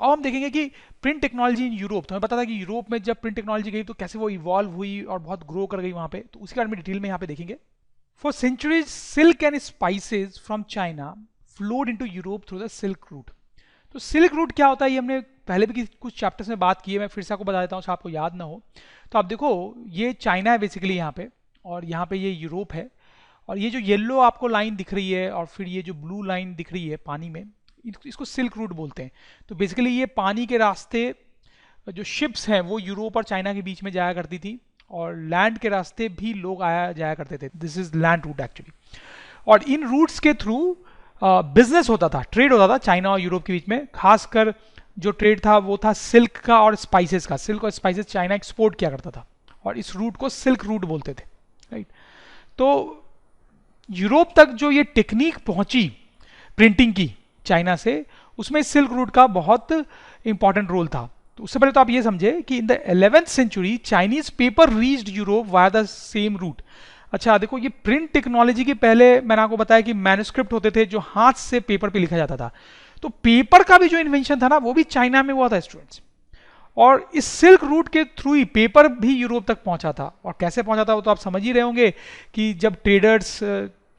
अब हम देखेंगे कि प्रिंट टेक्नोलॉजी इन यूरोप, तो हमें पता था कि यूरोप में जब प्रिंट टेक्नोलॉजी गई तो कैसे वो इवॉल्व हुई और बहुत ग्रो कर गई वहाँ पे, तो उसके बारे में डिटेल में यहाँ पे देखेंगे। For centuries silk and spices from China flowed into Europe through the silk route. तो सिल्क रूट क्या होता है ये हमने पहले भी कुछ चैप्टर्स में बात की है, मैं फिर से आपको बता देता हूँ आपको याद ना हो। तो आप देखो ये चाइना है बेसिकली यहाँ पे, और यहाँ पे ये यूरोप है, और ये जो येलो आपको लाइन दिख रही है और फिर ये जो ब्लू लाइन दिख रही है पानी में, इसको सिल्क रूट बोलते हैं। तो बेसिकली ये पानी के रास्ते जो शिप्स हैं वो यूरोप और चाइना के बीच में जाया करती थी, और लैंड के रास्ते भी लोग आया जाया करते थे। This is land route actually. और इन रूट्स के थ्रू बिजनेस होता था, ट्रेड होता था चाइना और यूरोप के बीच में। खासकर जो ट्रेड था वो था सिल्क का और स्पाइसेस का। सिल्क और स्पाइसेस चाइना एक्सपोर्ट किया करता था, और इस रूट को सिल्क रूट बोलते थे, राइट। तो यूरोप तक जो ये टेक्निक पहुंची प्रिंटिंग की चाइना से, उसमें सिल्क रूट का बहुत इंपॉर्टेंट रोल था। तो उससे पहले तो आप ये समझे कि in the 11th century Chinese paper reached Europe via the same route. अच्छा देखो, ये प्रिंट टेक्नोलॉजी के पहले मैंने आपको बताया कि मैन्युस्क्रिप्ट होते थे जो हाथ से पेपर पे लिखा जाता था। तो पेपर का भी जो इन्वेंशन था ना वो भी चाइना में हुआ था स्टूडेंट्स, और इस सिल्क रूट के थ्रू ही पेपर भी यूरोप तक पहुंचा था। और कैसे पहुंचा था वो तो आप समझ ही रहे होंगे कि जब ट्रेडर्स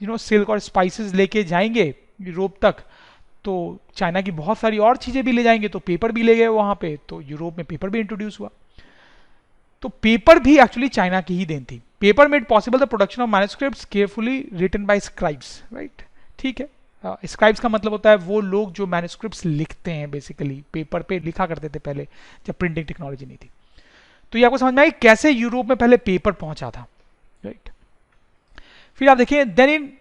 सिल्क और स्पाइसेस लेके जाएंगे यूरोप तक, तो चाइना की बहुत सारी और चीजें भी ले जाएंगे, तो पेपर भी ले गए वहां पे, तो यूरोप में पेपर भी इंट्रोड्यूस हुआ। तो पेपर भी एक्चुअली चाइना की ही देन थी। Paper made possible the production of manuscripts carefully written by scribes, right, ठीक है। स्क्राइब्स का मतलब होता है वो लोग जो मैन्युस्क्रिप्ट्स लिखते हैं, बेसिकली पेपर पे लिखा करते थे पहले जब प्रिंटिंग टेक्नोलॉजी नहीं थी। तो ये आपको समझ में आएगी कैसे यूरोप में पहले पेपर पहुंचा था, राइट। फिर आप देखिए देन इन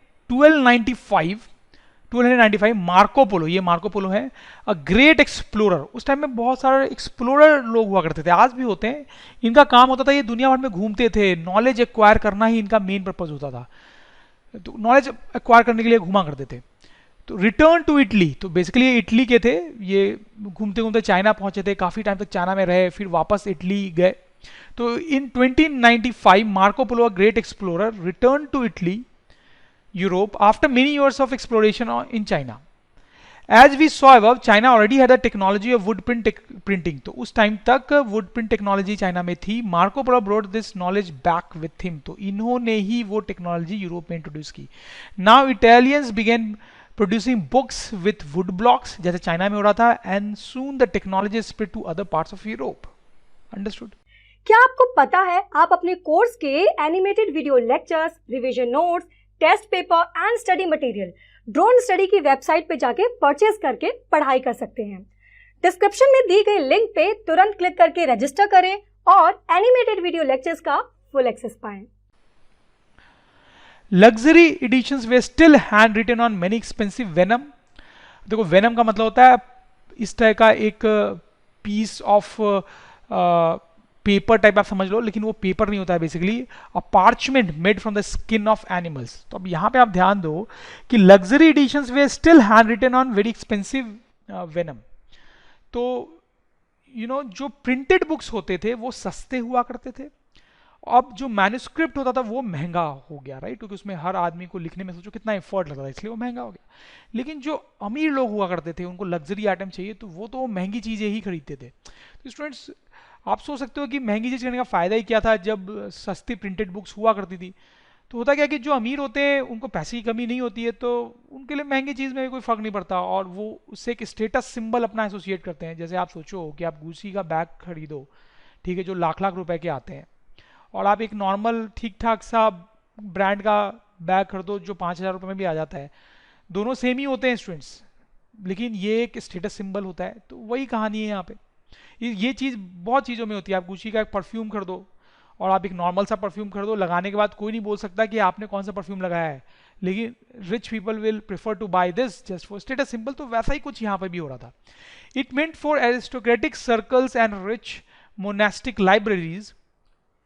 1295 मार्को पोलो, ये मार्को पोलो है, अ ग्रेट एक्सप्लोरर। उस टाइम में बहुत सारे एक्सप्लोरर लोग हुआ करते थे, आज भी होते हैं। इनका काम होता था ये दुनिया भर में घूमते थे, नॉलेज एक्वायर करना ही इनका मेन पर्पज होता था। तो नॉलेज एक्वायर करने के लिए घुमा करते थे। तो रिटर्न टू इटली, तो बेसिकली ये इटली के थे, ये घूमते घूमते चाइना पहुंचे थे, काफी टाइम तक चाइना में रहे, फिर वापस इटली गए। तो in 2095 Marco Polo, a great explorer, return to Italy Europe after many years of exploration in China. As we saw above, China already had a technology of wood printing. तो उस time तक wood print technology China में थी। Marco Polo brought this knowledge back with him. तो इन्होंने ही वो technology Europe में introduce की। Now Italians began producing books with wood blocks, जैसे चाइना में हो रहा था, and soon the technology spread to other parts of Europe. Understood? क्या आपको पता है आप अपने कोर्स के animated video lectures, revision notes, test paper and study material drone study की वेबसाइट पे जाके परचेज करके पढ़ाई कर सकते हैं। डिस्क्रिप्शन में दी गई लिंक पे तुरंत क्लिक करके रजिस्टर करें और एनिमेटेड वीडियो लेक्चर्स का फुल एक्सेस पाएं। Luxury editions were still hand written on many expensive vellum. देखो वेनम का मतलब होता है इस तरह का एक पीस ऑफ पेपर टाइप आप समझ लो, लेकिन वो पेपर नहीं होता है, basically a parchment made from the skin of animals. तो अब यहाँ पे आप ध्यान दो कि luxury editions were still hand written on very expensive vellum. तो जो प्रिंटेड बुक्स होते थे वो सस्ते हुआ करते थे। अब जो मैन्युस्क्रिप्ट होता था वो महंगा हो गया, राइट, क्योंकि उसमें हर आदमी को लिखने में सोचो कितना एफर्ट लगता था, इसलिए वो महंगा हो गया। लेकिन जो अमीर लोग हुआ करते थे उनको लग्जरी आइटम चाहिए, तो वो महंगी चीजें ही खरीदते थे। तो स्टूडेंट्स आप सोच सकते हो कि महंगी चीज करने का फायदा ही क्या था जब सस्ती प्रिंटेड बुक्स हुआ करती थी। तो होता क्या कि जो अमीर होते हैं उनको पैसे की कमी नहीं होती है, तो उनके लिए महंगी चीज़ में कोई फ़र्क नहीं पड़ता, और वो उससे एक स्टेटस सिंबल अपना एसोसिएट करते हैं। जैसे आप सोचो कि आप गुची का बैग खरीदो, ठीक है, जो लाख लाख रुपए के आते हैं, और आप एक नॉर्मल ठीक ठाक सा ब्रांड का बैग खरीदो जो 5,000 रुपये में भी आ जाता है। दोनों सेम ही होते हैं स्टूडेंट्स, लेकिन ये एक स्टेटस सिंबल होता है। तो वही कहानी है यहाँ पे। ये चीज़ बहुत चीज़ों में होती है। आप गुची का एक परफ्यूम खरीदो और आप एक नॉर्मल सा परफ्यूम खरीदो, लगाने के बाद कोई नहीं बोल सकता कि आपने कौन सा परफ्यूम लगाया है, लेकिन rich people will prefer to buy this just for status symbol. तो वैसा ही कुछ यहाँ पर भी हो रहा था। It meant for aristocratic circles and rich monastic libraries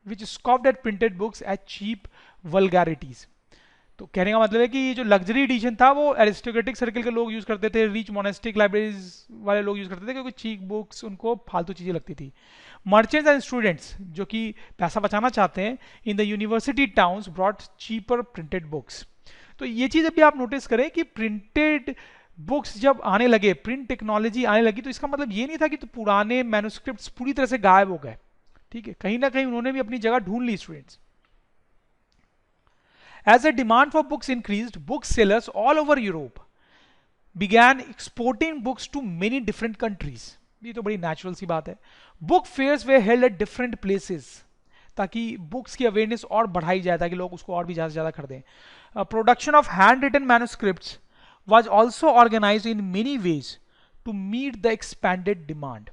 which scoffed at printed books at cheap vulgarities. तो कहने का मतलब है कि ये जो लग्जरी एडिशन था वो एरिस्टोक्रेटिक सर्कल के लोग यूज करते थे, रिच मोनास्टिक लाइब्रेरीज वाले लोग यूज करते थे, क्योंकि चीप बुक्स उनको फालतू चीजें लगती थी। मर्चेंट्स एंड स्टूडेंट्स जो कि पैसा बचाना चाहते हैं in the university towns brought cheaper printed books. तो ये चीज अभी आप नोटिस करें कि प्रिंटेड बुक्स जब आने लगे, प्रिंट टेक्नोलॉजी आने लगी, तो इसका मतलब ये नहीं था कि तो पुराने मैन्युस्क्रिप्ट्स पूरी तरह से गायब हो गए, ठीक है, कहीं ना कहीं उन्होंने भी अपनी जगह ढूंढ ली students. As the demand for books increased, booksellers all over Europe began exporting books to many different countries. ये तो बड़ी नेचुरल सी बात है। Book fairs were held at different places, ताकि बुक्स की अवेयरनेस और बढ़ाई जाए, ताकि लोग उसको और भी ज़्यादा से ज़्यादा खरीदें। Production of hand written manuscripts was also organized in many ways to meet the expanded demand.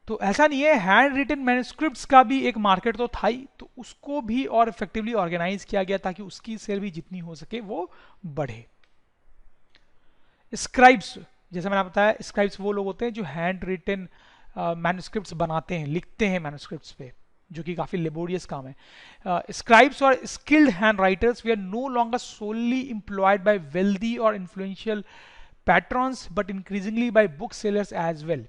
तो ऐसा नहीं है, हैंड रिटन मैन्युस्क्रिप्ट्स का भी एक मार्केट तो था ही, तो उसको भी और इफेक्टिवली ऑर्गेनाइज किया गया ताकि उसकी सेल भी जितनी हो सके वो बढ़े। स्क्राइब्स, जैसे मैंने बताया, स्क्राइब्स वो लोग होते हैं जो हैंड रिटन मैन्युस्क्रिप्ट्स बनाते हैं, लिखते हैं मैन्युस्क्रिप्ट्स पे, जो कि काफ़ी लेबोरियस काम है। स्क्राइब्स और skilled hand writers we are no longer solely employed by wealthy और influential patrons but increasingly by book sellers as well.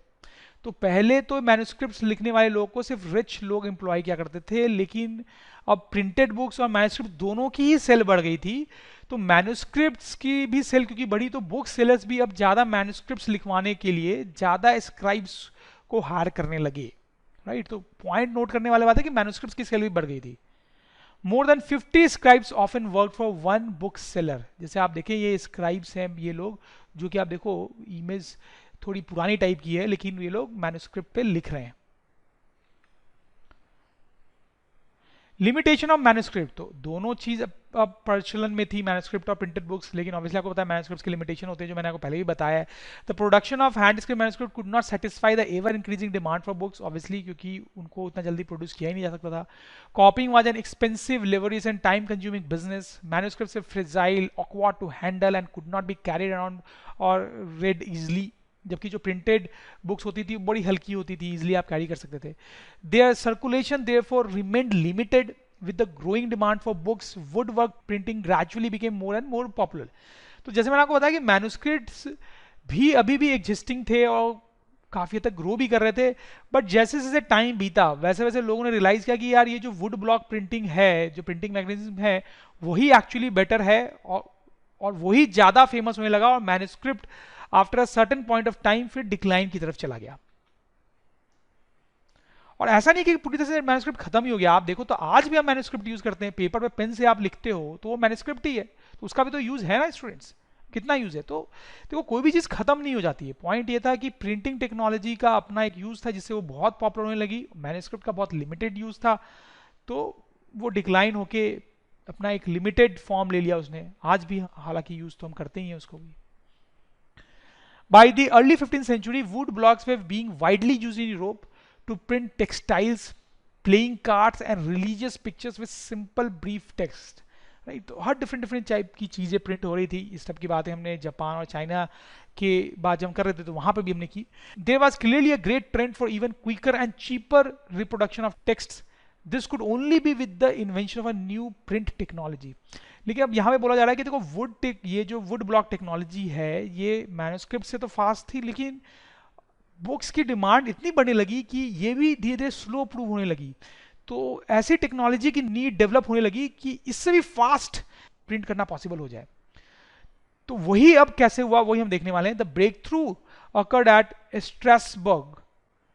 तो पहले तो मैन्युस्क्रिप्ट्स लिखने वाले लोग को सिर्फ रिच लोग एम्प्लॉय किया करते थे, लेकिन अब प्रिंटेड बुक्स और मैन्युस्क्रिप्ट दोनों की ही सेल बढ़ गई थी, तो मैन्युस्क्रिप्ट्स की भी सेल क्योंकि बढ़ी, तो बुक सेलर्स भी अब ज़्यादा मैन्युस्क्रिप्ट्स लिखवाने के लिए ज़्यादा स्क्राइब्स को हायर करने लगे, राइट। तो पॉइंट नोट करने वाली बात है कि मैन्युस्क्रिप्ट्स की सेल भी बढ़ गई थी। More than 50 scribes often work for one book seller. जैसे आप देखें ये स्क्राइब्स हैं, ये लोग जो कि आप देखो इमेज थोड़ी पुरानी टाइप की है, लेकिन ये लोग मैन्युस्क्रिप्ट पे लिख रहे हैं। लिमिटेशन ऑफ मैन्युस्क्रिप्ट, तो दोनों चीज अब प्रचलन में थी, मैन्युस्क्रिप्ट और प्रिंटेड बुक्स, लेकिन ऑब्वियसली आपको पता है मैन्युस्क्रिप्ट्स की लिमिटेशन होती है, जो मैंने आपको पहले भी बताया है। The production of hand script manuscript could not satisfy the ever increasing demand for books, obviously क्योंकि उनको उतना जल्दी प्रोड्यूस किया ही नहीं जा सकता था। Copying was an expensive, laborious and time consuming business. Manuscripts are fragile, awkward to handle and could not be carried around or read easily, जबकि जो प्रिंटेड बुक्स होती थी बड़ी हल्की होती थी, इजिली आप कैरी कर सकते थे। Their circulation therefore remained limited. With the growing demand for books, woodwork printing gradually became more and more popular. तो जैसे मैंने आपको बताया कि मैन्युस्क्रिप्ट्स भी अभी भी एग्जिस्टिंग थे और काफ़ी हद तक ग्रो भी कर रहे थे, बट जैसे जैसे टाइम बीता वैसे वैसे लोगों ने रियलाइज किया कि यार ये जो वुड ब्लॉक प्रिंटिंग है, जो प्रिंटिंग मैकेनिज्म है, वही एक्चुअली बेटर है और वही ज़्यादा फेमस होने लगा, और manuscript after a certain point of time फिर डिक्लाइन की तरफ चला गया। और ऐसा नहीं कि पूरी तरह से मैन्युस्क्रिप्ट खत्म ही हो गया। आप देखो तो आज भी आप मैन्युस्क्रिप्ट यूज करते हैं, पेपर पे पेन से आप लिखते हो तो वो मैन्युस्क्रिप्ट ही है, तो उसका भी तो यूज है ना स्टूडेंट्स, कितना यूज है। तो देखो कोई भी चीज़ खत्म नहीं हो जाती है। पॉइंट ये था कि प्रिंटिंग टेक्नोलॉजी का अपना एक यूज था जिससे वो बहुत पॉपुलर होने लगी, मैन्युस्क्रिप्ट का बहुत लिमिटेड यूज था, तो वो डिक्लाइन होके अपना एक लिमिटेड फॉर्म ले लिया उसने। आज भी हालांकि यूज तो हम करते ही हैं उसको भी। By the early 15th century, wood blocks were being widely used in Europe to print textiles, playing cards and religious pictures with simple brief text, right. तो हर डिफरेंट टाइप की चीज़ें प्रिंट हो रही थी। इस टाइप की बातें हमने जापान और चाइना के बाद जब हम कर रहे थे तो वहाँ पे भी हमने की। There was clearly a great trend for even quicker and cheaper reproduction of text. This could only be with the invention of a new print technology. लेकिन अब यहाँ पे बोला जा रहा है कि देखो ये जो वुड ब्लॉक टेक्नोलॉजी है ये मैन्युस्क्रिप्ट से तो फास्ट थी, लेकिन बुक्स की डिमांड इतनी बढ़ने लगी कि ये भी धीरे धीरे स्लो प्रूव होने लगी। तो ऐसी टेक्नोलॉजी की नीड डेवलप होने लगी कि इससे भी फास्ट प्रिंट करना पॉसिबल हो जाए। तो वही अब कैसे हुआ वही हम देखने वाले हैं। The breakthrough occurred at Strasbourg,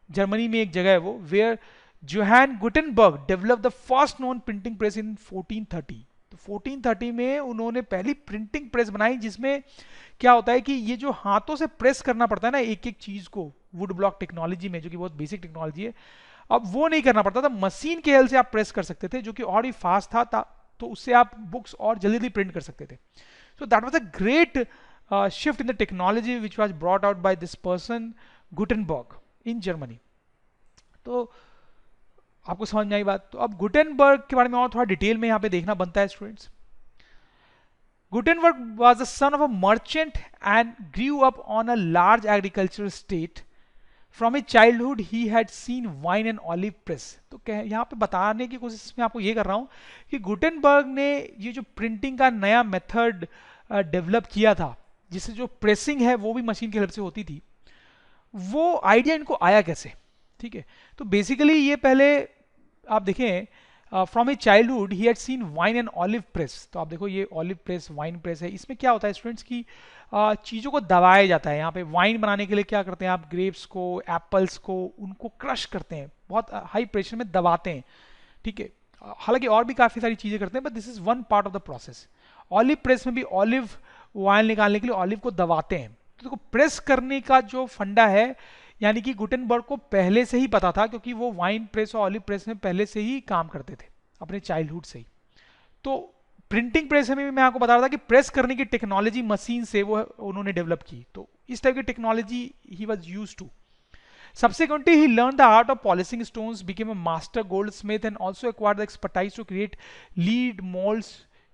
Germany में एक जगह है वो, where Johann Gutenberg develop the first known printing press in 1430। तो 1430 में उन्होंने पहली प्रिंटिंग प्रेस बनाई, जिसमें क्या होता है कि ये जो हाथों से प्रेस करना पड़ता है ना एक एक चीज को वुड ब्लॉक टेक्नोलॉजी में, जो कि बहुत बेसिक टेक्नोलॉजी है, अब वो नहीं करना पड़ता था, मशीन के हेल्प से आप प्रेस कर सकते थे, जो कि और भी फास्ट था, तो उससे आप बुक्स और जल्दी प्रिंट कर सकते थे। So that was a great shift in the technology which was brought out by this person Gutenberg in Germany. तो आपको समझ में आई बात। तो अब गुटेनबर्ग के बारे में और थोड़ा डिटेल में यहाँ पे देखना बनता है students. Gutenberg was the son of a merchant and grew up on a large agricultural estate. From his childhood, he had seen wine and olive press. तो यहाँ पे बताने की कोशिश में आपको ये कर रहा हूँ कि गुटेनबर्ग ने ये जो प्रिंटिंग का नया मेथड डेवलप किया था, जिससे जो प्रेसिंग है वो भी मशीन की हेल्प से होती थी, वो आइडिया इनको आया कैसे, ठीक है। तो बेसिकली ये पहले आप देखें from A childhood he had seen wine and olive press. तो आप देखो ये ऑलिव प्रेस, वाइन प्रेस है। इसमें क्या होता है स्टूडेंट्स की चीज़ों को दबाया जाता है। यहाँ पे वाइन बनाने के लिए क्या करते हैं आप, ग्रेप्स को, एप्पल्स को, उनको क्रश करते हैं, बहुत हाई प्रेशर में दबाते हैं, ठीक है। हालांकि और भी काफ़ी सारी चीज़ें करते हैं, but this is one part of the process. Olive press में भी ऑलिव वाइन निकालने के लिए ऑलिव को दबाते हैं। तो देखो प्रेस करने का जो फंडा है, यानी कि गुटेनबर्ग को पहले से ही पता था, क्योंकि वो वाइन प्रेस और ऑलिव प्रेस में पहले से ही काम करते थे अपने चाइल्डहुड से ही। तो प्रिंटिंग प्रेस में भी मैं आपको बता रहा था कि प्रेस करने की टेक्नोलॉजी मशीन से वो उन्होंने डेवलप की। तो इस टाइप की टेक्नोलॉजी ही was used to. Subsequently, he learned the art of polishing stones, became a master goldsmith, and also acquired the expertise to create lead molds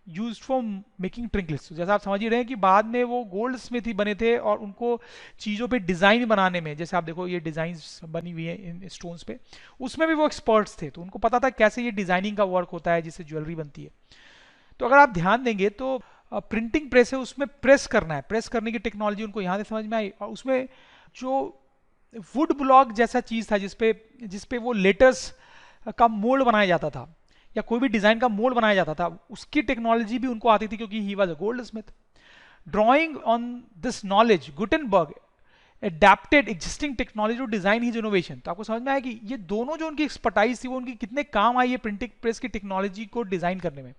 used for making trinkets. So, जैसा आप समझ ही रहे हैं कि बाद में वो गोल्ड स्मिथ ही बने थे और उनको चीज़ों पे डिज़ाइन बनाने में, जैसे आप देखो ये डिज़ाइंस बनी हुई है इन स्टोन्स पे, उसमें भी वो एक्सपर्ट्स थे। तो उनको पता था कैसे ये डिज़ाइनिंग का वर्क होता है जिससे ज्वेलरी बनती है। तो अगर आप ध्यान देंगे तो प्रिंटिंग प्रेस है, उसमें प्रेस करना है, प्रेस करने की टेक्नोलॉजी उनको यहाँ से समझ में आई। और उसमें जो वुड ब्लॉक जैसा चीज़ था जिसपे वो लेटर्स का मोल्ड बनाया जाता था या कोई भी डिज़ाइन का मोल्ड बनाया जाता था, उसकी टेक्नोलॉजी भी उनको आती थी, क्योंकि he was a goldsmith. Drawing on this knowledge, Gutenberg adapted existing technology to design his innovation. तो आपको समझ में आया कि ये दोनों जो उनकी एक्सपर्टाइज थी वो उनकी कितने काम आई है प्रिंटिंग प्रेस की टेक्नोलॉजी को डिजाइन करने में।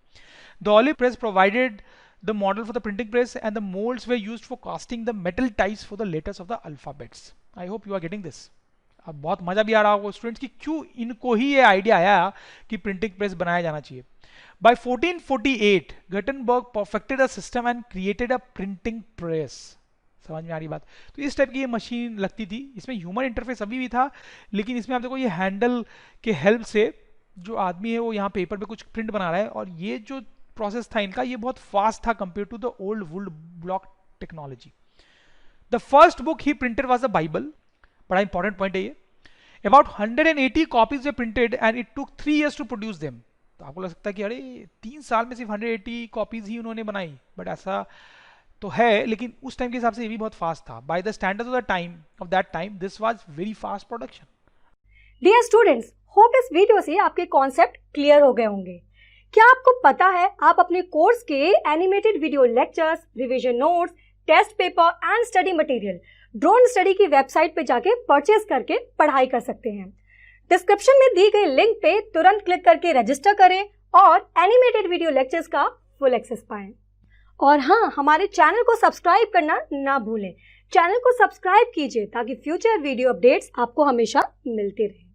The olive press provided the model for the printing press and the molds were used for casting the metal types for the letters of the alphabets. I hope you are getting this. अब बहुत मजा भी आ रहा होगा students कि क्यों इनको ही ये आइडिया आया कि प्रिंटिंग प्रेस बनाया जाना चाहिए। By 1448, Gutenberg perfected a system and created a printing press. समझ में आ रही बात। तो इस टाइप की ये मशीन लगती थी, इसमें ह्यूमन इंटरफेस अभी भी था, लेकिन इसमें आप देखो ये हैंडल के हेल्प से जो आदमी है वो यहाँ पेपर पे कुछ प्रिंट बना रहा है, और ये जो प्रोसेस था इनका ये बहुत फास्ट था compare to the old wood block technology. The first book he printed was the Bible. बड़ा इंपॉर्टेंट पॉइंट है ये। About 180 copies were printed and it took 3 years to produce them. तो आपको लग सकता है कि अरे 3 साल में सिर्फ 180 कॉपीज ही उन्होंने बनाई, बट ऐसा तो है, लेकिन उस टाइम के हिसाब से ये भी बहुत फास्ट था। By the standards of the time of that time this was very fast production. Dear students, hope इस वीडियो से आपके कॉन्सेप्ट क्लियर हो गए होंगे। क्या आपको पता है आप अपने कोर्स के animated video lectures, revision notes, test paper and study material drone study की वेबसाइट पे जाके परचेज करके पढ़ाई कर सकते हैं। डिस्क्रिप्शन में दी गई लिंक पे तुरंत क्लिक करके रजिस्टर करें और एनिमेटेड वीडियो लेक्चर्स का फुल एक्सेस पाएं। और हाँ, हमारे चैनल को सब्सक्राइब करना ना भूलें। चैनल को सब्सक्राइब कीजिए ताकि फ्यूचर वीडियो अपडेट्स आपको हमेशा मिलते रहें।